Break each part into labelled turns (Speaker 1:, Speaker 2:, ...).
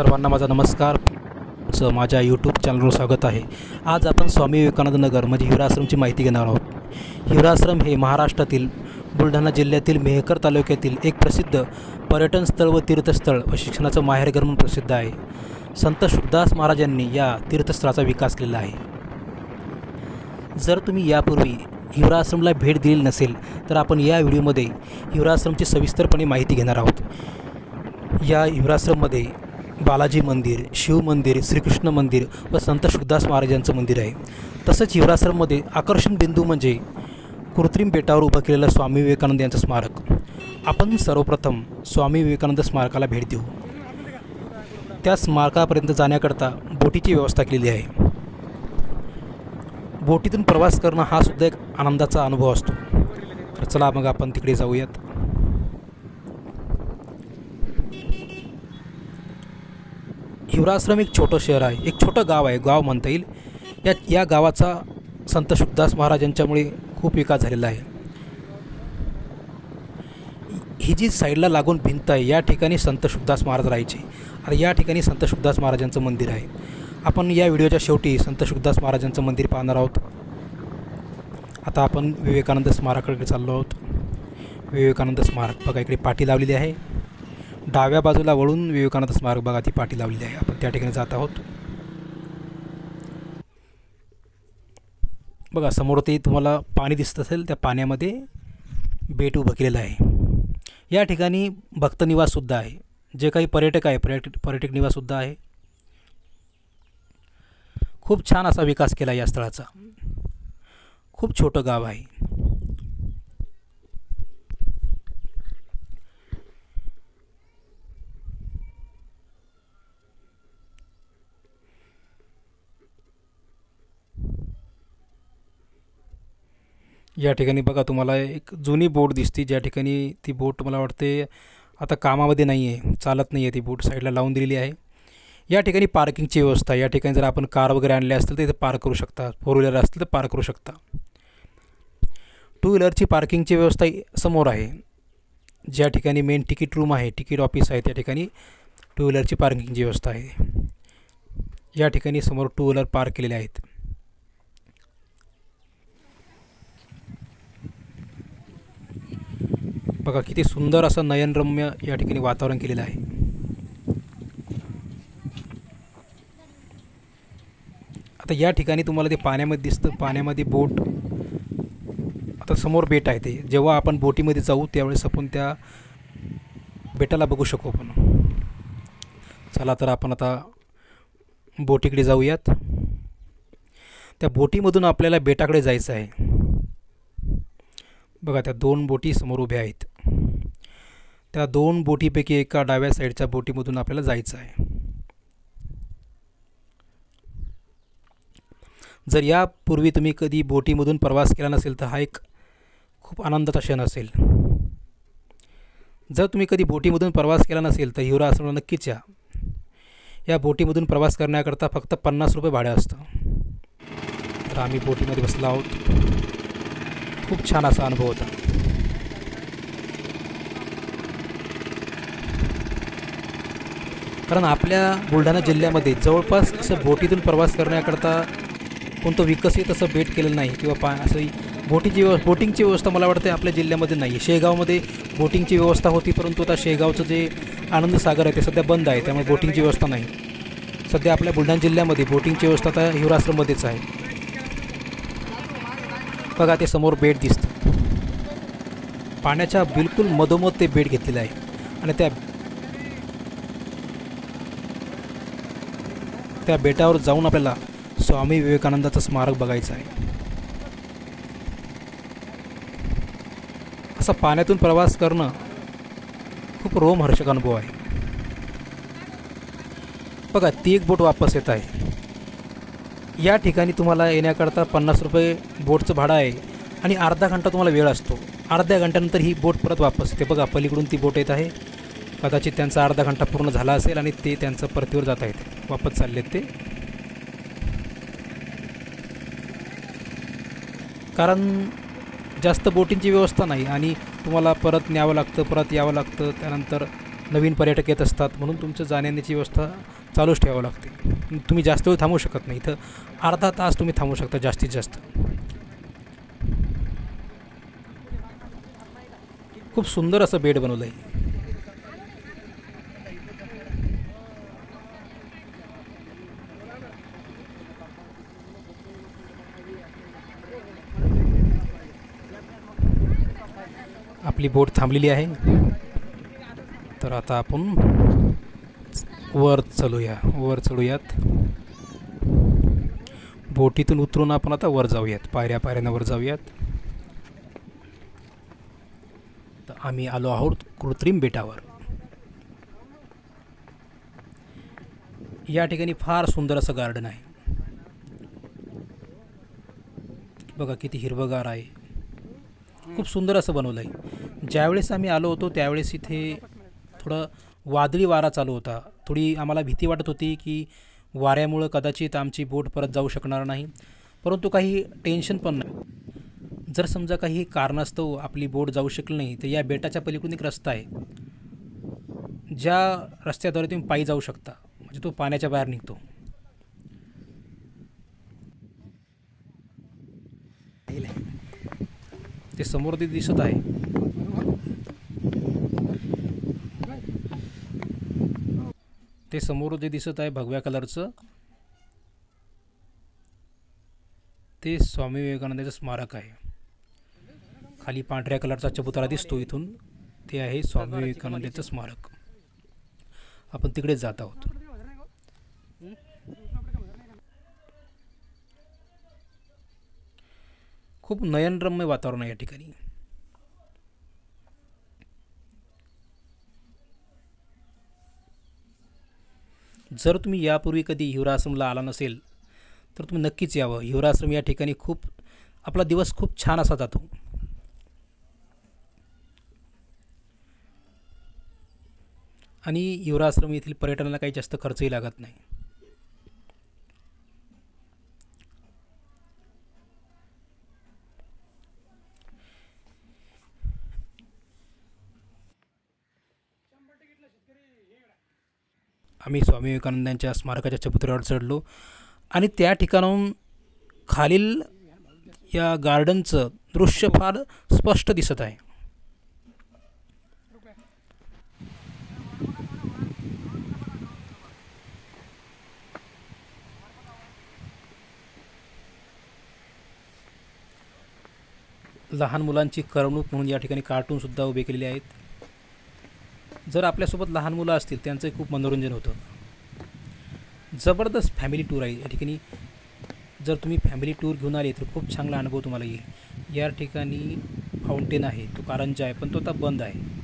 Speaker 1: सर्वांना माझा नमस्कार. माझ्या यूट्यूब चॅनलवर स्वागत आहे. आज आपण स्वामी विवेकानंद नगर म्हणजे हिवराश्रमची माहिती घेणार आहोत. हिवराश्रम हे महाराष्ट्रातील बुलढाणा जिल्ह्यातील मेहकर तालुक्यातील एक प्रसिद्ध पर्यटन स्थळ व तीर्थस्थळ व शिक्षणाचं माहेरघर म्हणून प्रसिद्ध आहे. संत शुकदास महाराजांनी या तीर्थस्थळाचा विकास केलेला आहे. जर तुम्ही यापूर्वी हिवराश्रमला भेट दिली नसेल तर आपण या व्हिडिओमध्ये हिवराश्रमची सविस्तरपणे माहिती घेणार आहोत. या हिवराश्रममध्ये बालाजी मंदिर, शिव मंदिर, श्रीकृष्ण मंदिर व संत शुकदास महाराजांचं मंदिर आहे. तसंच हिवराश्रममध्ये आकर्षण बिंदू म्हणजे कृत्रिम बेटावर उभं केलेलं स्वामी विवेकानंद यांचं स्मारक. आपण सर्वप्रथम स्वामी विवेकानंद स्मारकाला भेट देऊ. त्या स्मारकापर्यंत जाण्याकरता बोटीची व्यवस्था केलेली आहे. बोटीतून प्रवास करणं हा सुद्धा एक आनंदाचा अनुभव असतो. तर चला मग आपण तिकडे जाऊयात. हिवराश्रम एक छोटं शहर आहे, एक छोटं गाव आहे, गाव म्हणता येईल. या गावाचा संत शुकदास महाराजांच्यामुळे खूप विकास झालेला आहे. ही जी साईडला लागून भिंत आहे या ठिकाणी संत शुकदास महाराज राहायचे आणि या ठिकाणी संत शुकदास महाराजांचं मंदिर आहे. आपण या व्हिडिओच्या शेवटी संत शुकदास महाराजांचं मंदिर पाहणार आहोत. आता आपण विवेकानंद स्मारकाकडे चाललो आहोत. विवेकानंद स्मारक बघा, इकडे पाटी लावलेली आहे. डाव्या बाजूला वळून विवेकानंद स्मारक बघा, ती पाटी लावलेली आहे. आपण त्या ठिकाणी जात आहोत. बघा समोर ते तुम्हाला पाणी दिसत असेल, त्या पाण्यामध्ये बेट उभं केलेलं आहे. या ठिकाणी भक्त निवाससुद्धा आहे. जे काही पर्यटक आहे पर्यटक निवाससुद्धा आहे. खूप छान असा विकास केला या स्थळाचा. खूप छोटं गाव आहे. या ठिकाणी बघा तुम्हाला एक जुनी बोट दिसते, ज्या ठिकाणी ती बोट मला वाटते आता कामामध्ये नाही आहे, चालत नाही आहे. ती बोट साईडला लावून दिलेली आहे. या ठिकाणी पार्किंगची व्यवस्था. या ठिकाणी जर आपण कार वगैरे आणल्या असतील तर इथे पार्क करू शकता. 4 व्हीलर असतील तर पार्क करू शकता. 2 व्हीलरची पार्किंगची व्यवस्था समोर आहे. ज्या ठिकाणी मेन तिकीट रूम आहे, तिकीट ऑफिस आहे, त्या ठिकाणी 2 व्हीलरची पार्किंगची व्यवस्था आहे. या ठिकाणी समोर 2 व्हीलर पार्क केलेले आहेत. बघा किती सुंदर असं नयनरम्य या ठिकाणी वातावरण केलेलं आहे. आता या ठिकाणी तुम्हाला ते पाण्यामध्ये दिसतं, पाण्यामध्ये बोट. आता समोर बेट आहे. ते जेव्हा आपण बोटीमध्ये जाऊ त्यावेळेस आपण त्या बेटाला बघू शकू. आपण चला तर आपण आता बोटीकडे जाऊयात. त्या बोटीमधून आपल्याला बेटाकडे जायचं आहे. बघा त्या 2 बोटी समोर उभ्या आहेत. त्या 2 बोटीपैकी एका डाव्या साईडच्या बोटीमधून आपल्याला जायचं आहे. जर यापूर्वी तुम्ही कधी बोटीमधून प्रवास केला नसेल तर हा एक खूप आनंदाचा क्षण असेल. जर तुम्ही कधी बोटीमधून प्रवास केला नसेल तर हिवराश्रमला नक्कीच या. या बोटीमधून प्रवास करण्याकरता फक्त 50 रुपये भाडं असतं. तर आम्ही बोटीमध्ये बसलो आहोत. खूप छान असा अनुभव होता. कारण आपल्या बुलढाणा जिल्ह्यामध्ये जवळपास असं बोटीतून प्रवास करण्याकरता कोणतं विकसित असं बेट केलेलं नाही किंवा असं बोटिंगची व्यवस्था मला वाटते आपल्या जिल्ह्यामध्ये नाही. शेगावमध्ये बोटिंगची व्यवस्था होती, परंतु आता शेगावचं जे आनंद सागर आहे ते सध्या बंद आहे, त्यामुळे बोटिंगची व्यवस्था नाही. सध्या आपल्या बुलढाणा जिल्ह्यामध्ये बोटिंगची व्यवस्था आता हिवराश्रममध्येच आहे. बघा ते समोर बेट दिसतं. पाण्याच्या बिलकुल मधोमध ते बेट घेतलेलं आहे आणि त्या बेटावर जाऊन आपल्याला स्वामी विवेकानंदाचं स्मारक बघायचं आहे. असा पाण्यातून प्रवास करणं खूप रोमहर्षक अनुभव आहे. बघा ती एक बोट वापस येत आहे. या ठिकाणी तुम्हाला येण्याकरता 50 रुपये बोटचं भाडं आहे आणि अर्धा घंटा तुम्हाला वेळ असतो. अर्ध्या घंट्यानंतर ही बोट परत वापस येते. बघा पलीकडून ती बोट येत आहे. कदाचित त्यांचा अर्धा घंटा पूर्ण झाला असेल आणि ते त्यांचं परतीवर जात आहेत, वापस चाललेत ते. कारण जास्त बोटिंगची व्यवस्था नाही आणि तुम्हाला परत न्यावं लागतं, परत यावं लागतं. त्यानंतर नवीन पर्यटक येत असतात, म्हणून तुमचं जाण्याची व्यवस्था चालूच ठेवावं लागते. तुम्ही जास्त वेळ थांबू शकत नाही. इथं अर्धा तास तुम्ही थांबू शकता जास्तीत जास्त. खूप सुंदर असं बेड बनवलं आहे. आपली बोट थांबलेली आहे. तर आता आपण वर चढूयात. बोटीतून उतरून आपण आता वर जाऊयात, पायऱ्यानं वर जाऊयात. तर आम्ही आलो आहोत कृत्रिम बेटावर. या ठिकाणी फार सुंदर असं गार्डन आहे. बघा किती हिरवंगार आहे. खूप सुंदर असं बनवलं आहे. ज्यावेळेस आम्ही आलो होतो त्यावेळेस इथे थोडं वादळी वारा चालू होता. थोडी आम्हाला भीती वाटत होती की वाऱ्यामुळं कदाचित आमची बोट परत जाऊ शकणार नाही. परंतु काही टेन्शन पण नाही. जर समजा काही कारणास्तव आपली बोट जाऊ शकली नाही तर या बेटाच्या पलीकडून एक रस्ता आहे, ज्या रस्त्याद्वारे तुम्ही पायी जाऊ शकता. म्हणजे तो पाण्याच्या बाहेर निघतो. ते समोर ते दिसत आहे. ते समोर जे दिसत आहे भगव्या कलरचं, ते स्वामी विवेकानंदाचं स्मारक आहे. खाली पांढऱ्या कलरचा चबुतरा दिसतो इथून, ते आहे स्वामी विवेकानंदाचं स्मारक. आपण तिकडे जात आहोत. खूप नयनरम्य वातावरण आहे या ठिकाणी. जर तुम्ही यापूर्वी कधी हिवराश्रमला आला नसेल तर तुम्ही नक्कीच यावं. हिवराश्रम या ठिकाणी आपला दिवस खूप छान असा जातो. आणि हिवराश्रम येथील पर्यटनाला काही जास्त खर्चही लागत नाही. आम्ही स्वामी विवेकानंदांच्या स्मारकाच्या चबुतऱ्यावर चढलो आणि त्या ठिकाणाहून खालील या गार्डनचं दृश्य फार स्पष्ट दिसत आहे. लहान मुलांची करमणूक म्हणून या ठिकाणी कार्टूनसुद्धा उभे केलेले आहेत. जर आपल्यासोबत लहान मुलं असतील त्यांचं खूप मनोरंजन होतं. जबरदस्त फॅमिली टूर आहे या ठिकाणी. जर तुम्ही फॅमिली टूर घेऊन आले तर खूप चांगला अनुभव तुम्हाला येईल. या ठिकाणी फाउंटेन आहे, तो कारंजा आहे, पण तो आता बंद आहे.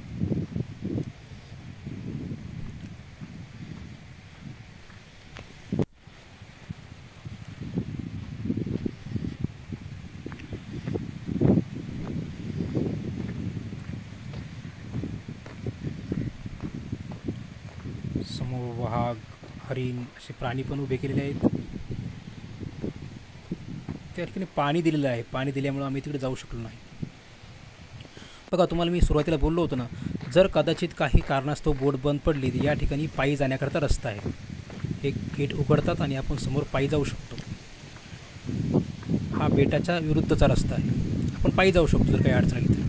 Speaker 1: समोर वाघ, हरिण असे प्राणी पण उभे केलेले आहेत. त्या ठिकाणी पाणी दिलेलं आहे. पाणी दिल्यामुळं आम्ही तिकडे जाऊ शकलो नाही. बघा, तुम्हाला मी सुरुवातीला बोललो होतो ना, जर कदाचित काही कारणास्तव बोट बंद पडली तर या ठिकाणी पायी जाण्याकरता रस्ता आहे. हे गेट उघडतात आणि आपण समोर पायी जाऊ शकतो. हा बेटाच्या विरुद्धचा रस्ता आहे. आपण पायी जाऊ शकतो जर काही अडचण आली तर.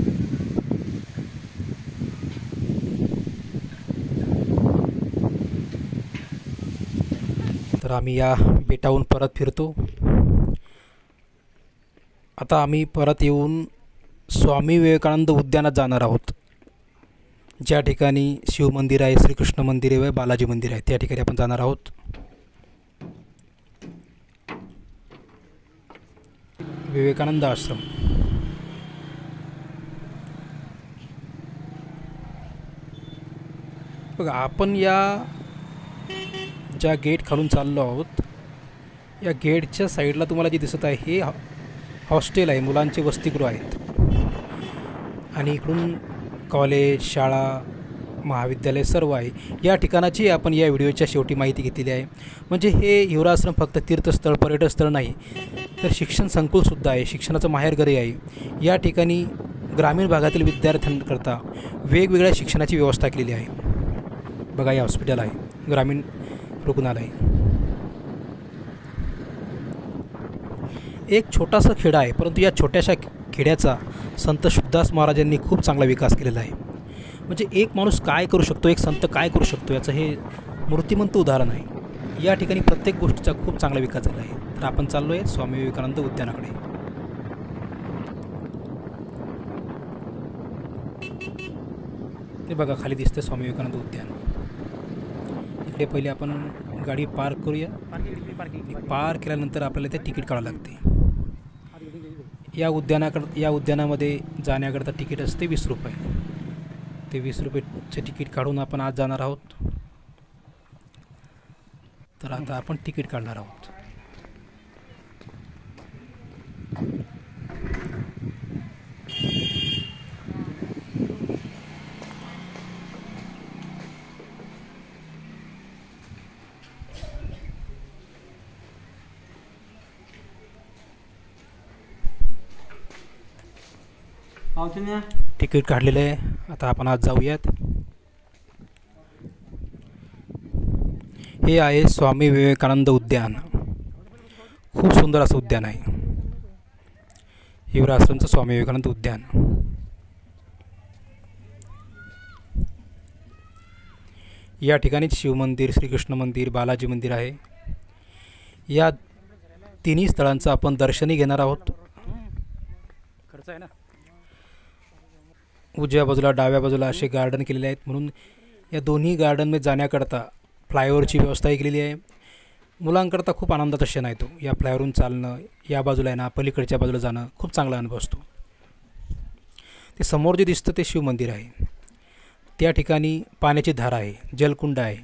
Speaker 1: तर आम्ही या बेटाहून परत फिरतो. आता आम्ही परत येऊन स्वामी विवेकानंद उद्यानात जाणार आहोत. ज्या ठिकाणी शिव मंदिर आहे, श्रीकृष्ण मंदिर आहे, बालाजी मंदिर आहे, त्या ठिकाणी आपण जाणार आहोत. विवेकानंद आश्रम. बघा, आपण या ज्या गेट खालून चाललो आहोत, या गेटच्या साईडला तुम्हाला जे दिसत आहे हे हॉस्टेल आहे, मुलांचे वसतिगृह आहेत. आणि इकडून कॉलेज, शाळा, महाविद्यालय सर्व आहे. या ठिकाणाची आपण या व्हिडिओच्या शेवटी माहिती घेतलेली आहे. म्हणजे हे हिवराश्रम फक्त तीर्थस्थळ, पर्यटन स्थळ नाही, तर शिक्षण संकुलसुद्धा आहे, शिक्षणाचं माहेरघरही आहे. या ठिकाणी ग्रामीण भागातील विद्यार्थ्यांकरता वेगवेगळ्या शिक्षणाची व्यवस्था केलेली आहे. बघा, हे हॉस्पिटल आहे, ग्रामीण रुग्णालय. एक छोटासा खेडा आहे, परंतु या छोट्याशा खेड्याचा संत शुद्धदास महाराजांनी खूप चांगला विकास केलेला आहे. म्हणजे एक माणूस काय करू शकतो, एक संत काय करू शकतो, याचं हे मूर्तिमंत उदाहरण आहे. या ठिकाणी प्रत्येक गोष्टीचा खूप चांगला विकास झाला आहे. तर आपण चाललो आहे स्वामी विवेकानंद उद्यानाकडे. ते बघा खाली दिसते स्वामी विवेकानंद उद्यान. इकडे पहिले आपण गाडी पार्क करूया. पार्क केल्यानंतर आपल्याला ते तिकीट काढावं लागते. या उद्यानामध्ये जाण्याकरता तिकीट असते 20 रुपये. ते 20 रुपयेचे तिकीट काढून आपण आज जाणार आहोत. तर आता आपण तिकीट काढणार आहोत. तिकीट काढलेलं आहे. आता आपण आज जाऊयात. हे आहे स्वामी विवेकानंद उद्यान. खूप सुंदर असं उद्यान आहे. हिवराश्रमचं स्वामी विवेकानंद उद्यान. या ठिकाणीच शिवमंदिर, श्रीकृष्ण मंदिर, बालाजी मंदिर आहे. या तिन्ही स्थळांचं आपण दर्शनही घेणार आहोत. खर्च आहे ना. उजव्या बाजूला डाव्या बाजूला असे गार्डन केलेले आहेत, म्हणून या दोन्ही गार्डनमध्ये जाण्याकरता फ्लायओव्हरची व्यवस्थाही केलेली आहे. मुलांकरता खूप आनंदाचा क्षण आहे तो. या फ्लायओव्हरून चालणं, या बाजूला आहे ना पलीकडच्या बाजूला जाणं, खूप चांगला अनुभव असतो. ते समोर जे दिसतं ते शिवमंदिर आहे. त्या ठिकाणी पाण्याची धार आहे, जलकुंड आहे.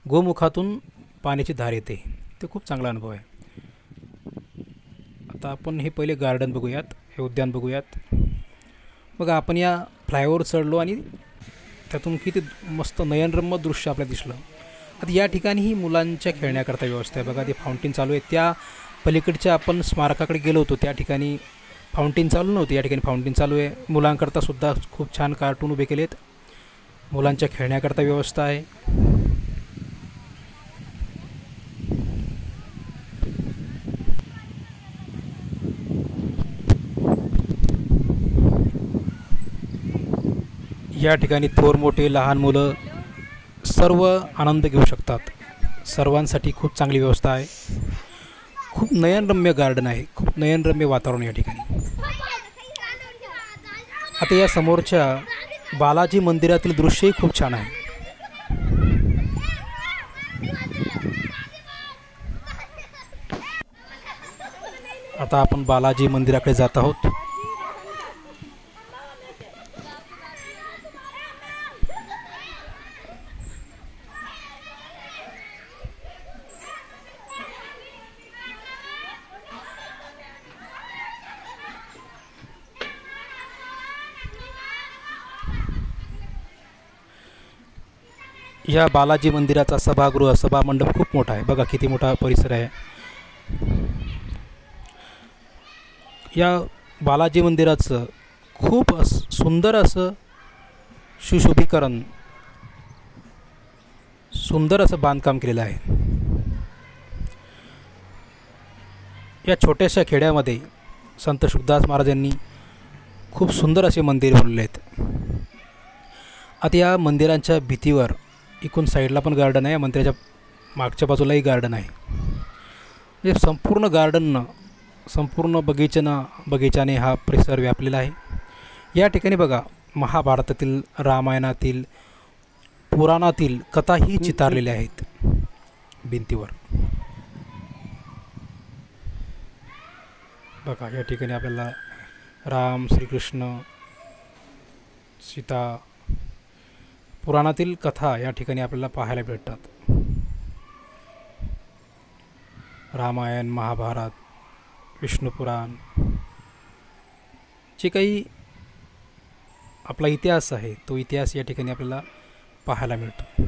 Speaker 1: गोमुखातून पाण्याची धार येते. ते खूप चांगला अनुभव आहे. आता आपण हे पहिले गार्डन बघूयात, हे उद्यान बघूयात. बघा आपण या फ्लायओव्हर चढलो आणि त्यातून किती मस्त नयनरम्य दृश्य आपल्याला दिसलं. आता या ठिकाणीही मुलांच्या खेळण्याकरता व्यवस्था आहे. बघा ते फाउंटेन चालू आहे. त्या पलीकडच्या आपण स्मारकाकडे गेलो होतो त्या ठिकाणी फाउंटेन चालू नव्हते. या ठिकाणी फाउंटेन चालू आहे. मुलांकरता सुद्धा खूप छान कार्टून उभे केलेत. मुलांच्या खेळण्याकरता व्यवस्था आहे. या ठिकाणी थोर मोठे लहान मुलं सर्व आनंद घेऊ शकतात. सर्वांसाठी खूप चांगली व्यवस्था आहे. खूप नयनरम्य गार्डन आहे, खूप नयनरम्य वातावरण या ठिकाणी. आता या समोरच्या बालाजी मंदिरातील दृश्यही खूप छान आहे. आता आपण बालाजी मंदिराकडे जात आहोत. या बालाजी मंदिराचा सभागृह, सभामंडप खूप मोठा आहे. बघा किती मोठा परिसर आहे. या बालाजी मंदिराचं खूप सुंदर असं सुशोभीकरण, सुंदर असं बांधकाम केलेलं आहे. या छोट्याशा खेड्यामध्ये संत शुद्धदास महाराजांनी खूप सुंदर असे मंदिर बनवले आहेत. आता या मंदिरांच्या भिंतीवर एकूण साईडला पण गार्डन आहे. मंदिराच्या मागच्या बाजूलाही गार्डन आहे. म्हणजे संपूर्ण गार्डननं, संपूर्ण बगीचाने हा परिसर व्यापलेला आहे. या ठिकाणी बघा महाभारतातील, रामायणातील, पुराणातील कथाही चितारलेल्या आहेत भिंतीवर. बघा या ठिकाणी आपल्याला राम, श्रीकृष्ण, सीता, पुराणातील कथा या ठिकाणी आपल्याला पाहायला भेटतात. रामायण, महाभारत, विष्णुपुराण, जे काही आपला इतिहास आहे तो इतिहास या ठिकाणी आपल्याला पाहायला मिळतो.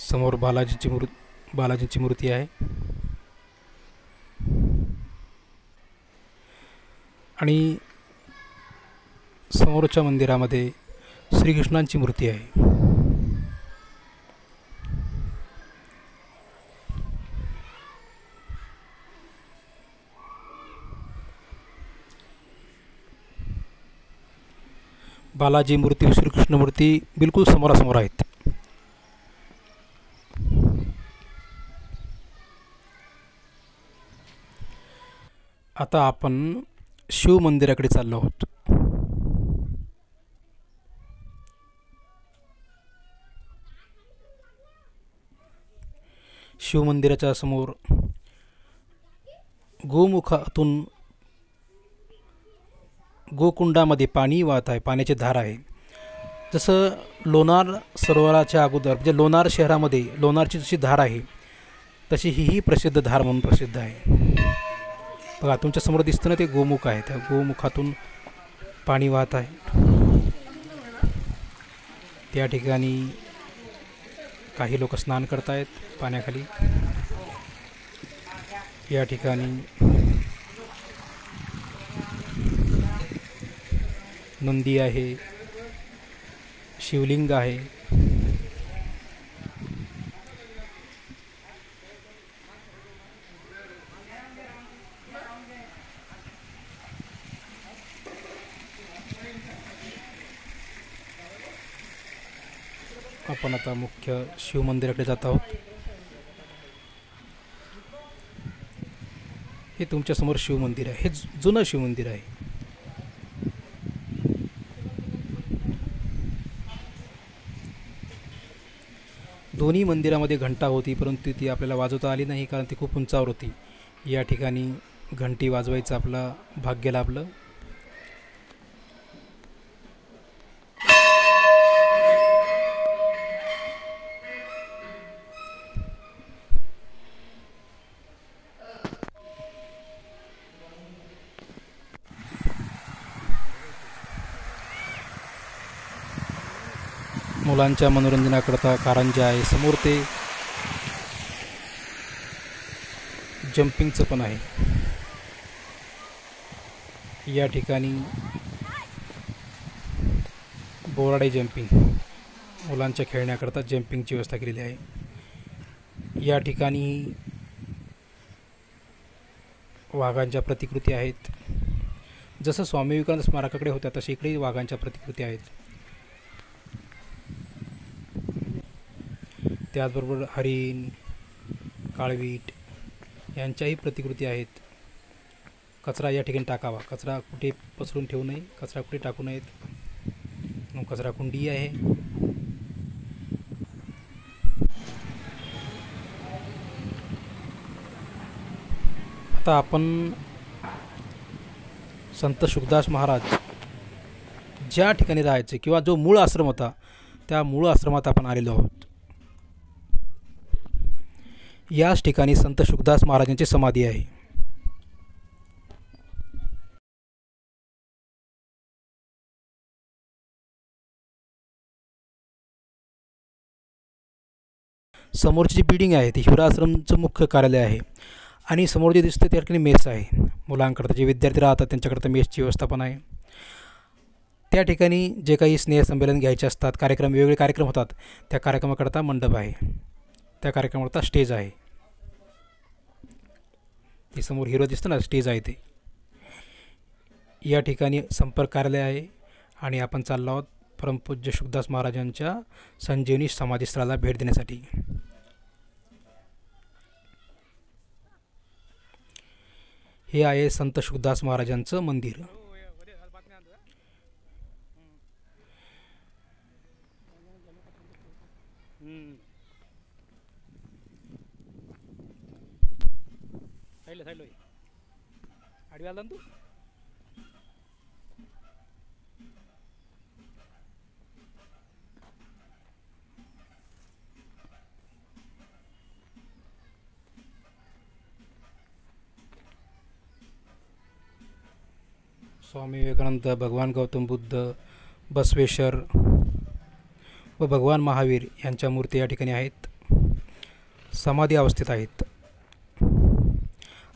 Speaker 1: समोर बालाजींची मूर्ती आहे आणि समोरच्या मंदिरामध्ये श्रीकृष्णांची मूर्ती आहे. बालाजी मूर्ती, श्रीकृष्ण मूर्ती बिलकुल समोरासमोर आहेत. आता आपण शिव मंदिराकडे चाललो आहोत. शिव मंदिराच्या समोर गोमुखातून गोकुंडामध्ये पाणी वाहत आहे, पाण्याची धार आहे. जसं लोणार सरोवराच्या अगोदर म्हणजे लोणार शहरामध्ये लोणारची जशी धार आहे तशी ही प्रसिद्ध धार म्हणून प्रसिद्ध आहे. बघा तुमच्या समोर दिसतं ना ते गोमुख आहे, त्या गोमुखातून पाणी वाहत आहे. त्या ठिकाणी काही लोक स्नान करत आहेत पाण्याखाली. या ठिकाणी नंदी आहे, शिवलिंग आहे. आपण आता मुख्य शिव मंदिराकडे जात आहोत. हे तुमच्या समोर शिव मंदिर आहे. हे जुनं शिव मंदिर आहे. दोन्ही मंदिरामध्ये घंटा होती, परंतु ती आपल्याला वाजवता आली नाही कारण ती खूप उंचावर होती. या ठिकाणी घंटी वाजवायचं आपलं भाग्य लाभलं. मुलांच्या मनोरंजनाकरता कारंजा आहे. समोर ते जंपिंगचं पण आहे. या ठिकाणी बोराडे जंपिंग, मुलांच्या खेळण्याकरता जंपिंगची व्यवस्था केलेली आहे. या ठिकाणी वाघांच्या प्रतिकृती आहेत. जसं स्वामी विवेकानंद स्मारकाकडे होत्या तसे इकडे वाघांच्या प्रतिकृती आहेत. त्याचबरोबर हरिण, काळवीट यांच्याही प्रतिकृती आहेत. कचरा या ठिकाणी टाकावा, कचरा कुठे पसरून ठेवू नये, कचरा कुठे टाकू नयेत. कचरा कुंडी आहे. आता आपण संत शुकदास महाराज ज्या ठिकाणी राहायचे किंवा जो मूळ आश्रम होता त्या मूळ आश्रमात आपण आलेलो आहोत. याच ठिकाणी संत शुकदास महाराजांची समाधी आहे. समोरची जी बिल्डिंग आहे ती हिवराश्रमचं मुख्य कार्यालय आहे आणि समोर जे दिसतं त्या ठिकाणी मेस आहे. मुलांकरता जे विद्यार्थी राहतात त्यांच्याकरता मेसची व्यवस्था पण आहे. त्या ठिकाणी जे काही स्नेहसंमेलन घ्यायचे असतात, कार्यक्रम वेगवेगळे कार्यक्रम होतात, त्या कार्यक्रमाकरता मंडप आहे, त्या कार्यक्रमाकरता स्टेज आहे. ते समोर हिरो दिसतं ना, स्टेज आहे ते. या ठिकाणी संपर्क कार्यालय आहे आणि आपण चाललो आहोत परमपूज्य शुकदास महाराजांच्या संजीवनी समाधीस्थळाला भेट देण्यासाठी. हे आहे संत शुकदास महाराजांचं मंदिर. स्वामी विवेकानंद, भगवान गौतम बुद्ध, बसवेश्वर व भगवान महावीर यांच्या मूर्ती या ठिकाणी आहेत. समाधी अवस्थेत आहेत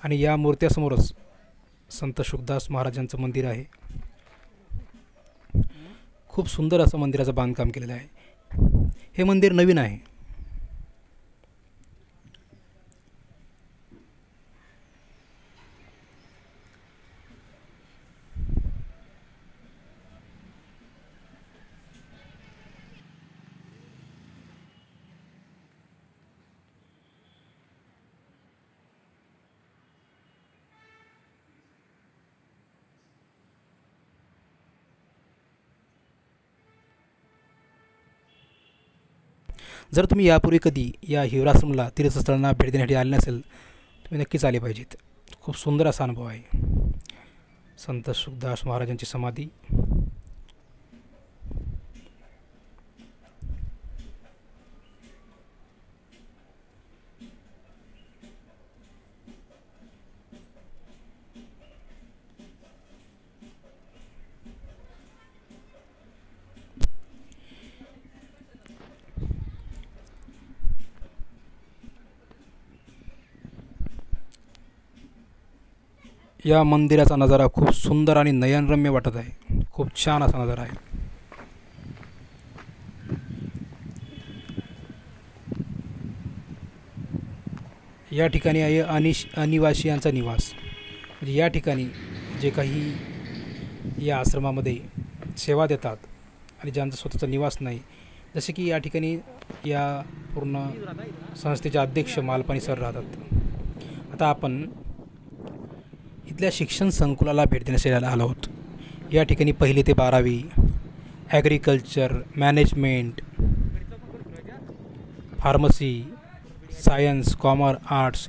Speaker 1: आणि या मूर्त्यासमोरच संत शुकदास महाराजांचं मंदिर आहे. खूप सुंदर असं मंदिराचं बांधकाम केलेलं आहे. हे मंदिर नवीन आहे. जर तुम्ही यापूर्वी कधी या हिवराश्रमला तीर्थस्थळांना भेट देण्यासाठी आले नसेल, तुम्ही नक्कीच आले पाहिजेत. खूप सुंदर असा अनुभव आहे. संत शुकदास महाराजांची समाधी. या मंदिराचा नजारा खूप सुंदर आणि नयनरम्य वाटत आहे. खूप छान असा नजारा आहे. या ठिकाणी आहे अनिवासियांचा निवास. म्हणजे या ठिकाणी जे काही या आश्रमामध्ये सेवा देतात आणि ज्यांचा स्वतःचा निवास नाही, जसे की या ठिकाणी या पूर्ण संस्थेचे अध्यक्ष मालपाणी सर राहतात. आता आपण इथल्या शिक्षण संकुलाला भेट देण्यासाठी आलो आहोत. या ठिकाणी 1ली ते 12वी agriculture, management, pharmacy, science, commerce, arts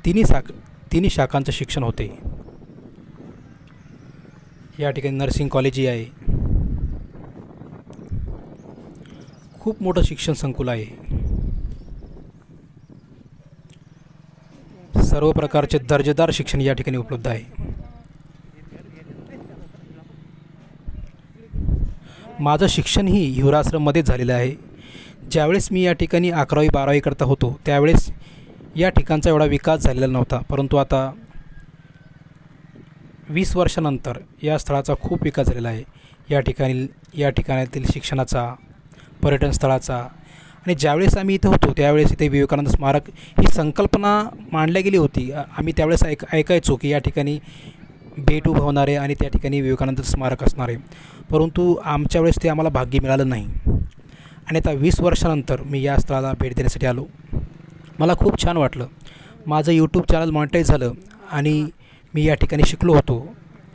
Speaker 1: तिन्ही शाखांचं शिक्षण होते. या ठिकाणी नर्सिंग कॉलेजही आहे. खूप मोठं शिक्षण संकुल आहे. सर्व प्रकारचे दर्जेदार शिक्षण या ठिकाणी उपलब्ध आहे. माझं शिक्षणही हिवराश्रममध्येच झालेलं आहे. ज्यावेळेस मी या ठिकाणी 11वी 12वी करता होतो त्यावेळेस या ठिकाणचा एवढा विकास झालेला नव्हता, परंतु आता 20 वर्षानंतर या स्थळाचा खूप विकास झालेला आहे. या ठिकाणातील शिक्षणाचा, पर्यटन स्थळाचा. आणि ज्यावेळेस आम्ही इथं होतो त्यावेळेस इथे विवेकानंद स्मारक ही संकल्पना मांडली गेली होती. आम्ही त्यावेळेस ऐकायचो की या ठिकाणी बेट उभं होणार आहे आणि त्या ठिकाणी विवेकानंद स्मारक असणार आहे, परंतु आमच्या वेळेस ते आम्हाला भाग्य मिळालं नाही. आणि आता 20 वर्षानंतर मी या स्थळाला भेट देण्यासाठी आलो. मला खूप छान वाटलं. माझं यूट्यूब चॅनल मॉनिटाईज झालं आणि मी या ठिकाणी शिकलो होतो.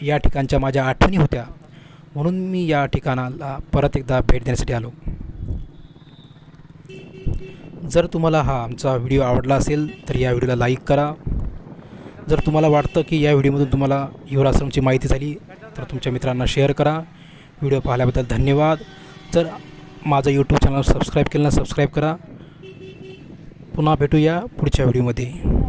Speaker 1: या ठिकाणच्या माझ्या आठवणी होत्या, म्हणून मी या ठिकाणाला परत एकदा भेट देण्यासाठी आलो. जर तुम्हाला हा आमचा व्हिडिओ आवडला असेल तर या व्हिडिओला लाईक करा. जर तुम्हाला वाटतं की या व्हिडिओमधून तुम्हाला हिवराश्रमची माहिती झाली तर तुमच्या मित्रांना शेअर करा. व्हिडिओ पाहिल्याबद्दल धन्यवाद. जर माझं यूट्यूब चॅनल सबस्क्राईब केलं ना, सबस्क्राईब करा. पुन्हा भेटूया पुढच्या व्हिडिओमध्ये.